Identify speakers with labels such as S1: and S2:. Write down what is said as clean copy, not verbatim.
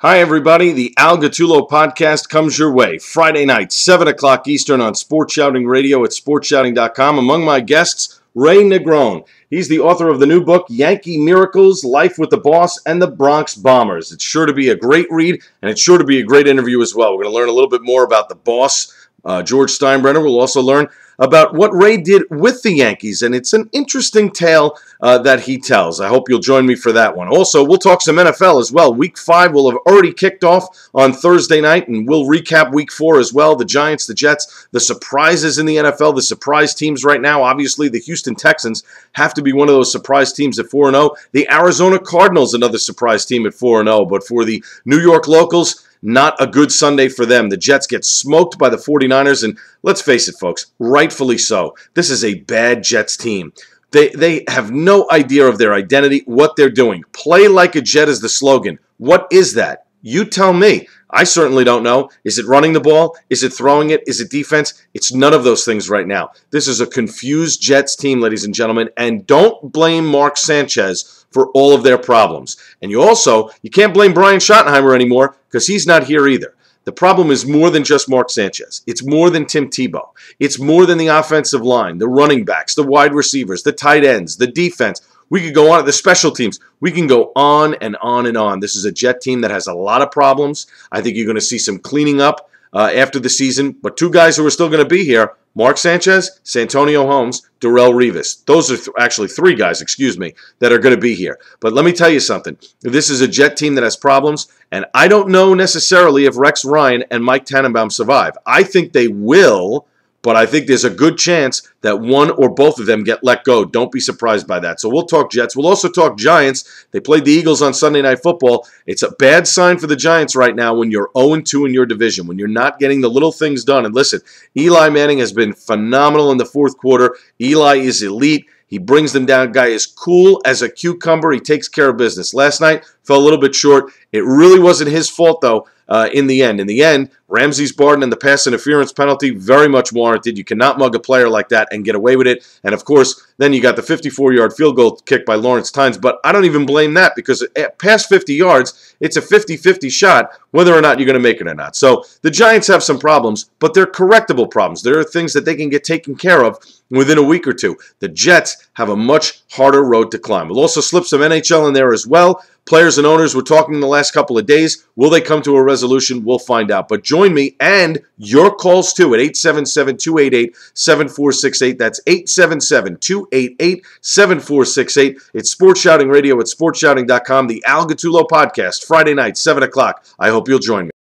S1: Hi, everybody. The Al Gattulo podcast comes your way Friday night, 7 o'clock Eastern on Sportshouting Radio at sportshouting.com. Among my guests, Ray Negron. He's the author of the new book, Yankee Miracles, Life with the Boss and the Bronx Bombers. It's sure to be a great read, and it's sure to be a great interview as well. We're going to learn a little bit more about the boss, George Steinbrenner. We'll also learn about what Ray did with the Yankees, and it's an interesting tale that he tells. I hope you'll join me for that one. Also, we'll talk some NFL as well. Week 5 will have already kicked off on Thursday night, and we'll recap Week 4 as well. The Giants, the Jets, the surprises in the NFL, the surprise teams right now. Obviously, the Houston Texans have to be one of those surprise teams at 4-0. The Arizona Cardinals, another surprise team at 4-0. But for the New York Locals, not a good Sunday for them. The Jets get smoked by the 49ers, and let's face it, folks, rightfully so. This is a bad Jets team. They have no idea of their identity, what they're doing. Play like a Jet is the slogan. What is that? You tell me. I certainly don't know. Is it running the ball? Is it throwing it? Is it defense? It's none of those things right now. This is a confused Jets team, ladies and gentlemen, and don't blame Mark Sanchez for all of their problems. And you can't blame Brian Schottenheimer anymore because he's not here either. The problem is more than just Mark Sanchez. It's more than Tim Tebow. It's more than the offensive line, the running backs, the wide receivers, the tight ends, the defense. We could go on, the special teams. We can go on and on and on. This is a Jet team that has a lot of problems. I think you're going to see some cleaning up after the season. But two guys who are still going to be here, Mark Sanchez, Santonio Holmes, Darrelle Revis. Those are actually three guys, that are going to be here. But let me tell you something. This is a Jet team that has problems, and I don't know necessarily if Rex Ryan and Mike Tannenbaum survive. I think they will, but I think there's a good chance that one or both of them get let go. Don't be surprised by that. So we'll talk Jets. We'll also talk Giants. They played the Eagles on Sunday Night Football. It's a bad sign for the Giants right now when you're 0-2 in your division, when you're not getting the little things done. And listen, Eli Manning has been phenomenal in the fourth quarter. Eli is elite. He brings them down. Guy is cool as a cucumber. He takes care of business. Last night, fell a little bit short. It really wasn't his fault, though, in the end. In the end, Ramsey's Barden and the pass interference penalty, very much warranted. You cannot mug a player like that and get away with it. And, of course, then you got the 54-yard field goal kick by Lawrence Tynes. But I don't even blame that because past 50 yards, it's a 50-50 shot whether or not you're going to make it or not. So the Giants have some problems, but they're correctable problems. There are things that they can get taken care of within a week or two. The Jets have a much harder road to climb. We'll also slip some NHL in there as well. Players and owners were talking in the last couple of days. Will they come to a resolution? We'll find out. But join me and your calls too at 877-288-7468. That's 877-288-7468. It's Sports Shouting Radio at sportshouting.com. The Al Gattulo podcast, Friday night, 7 o'clock. I hope you'll join me.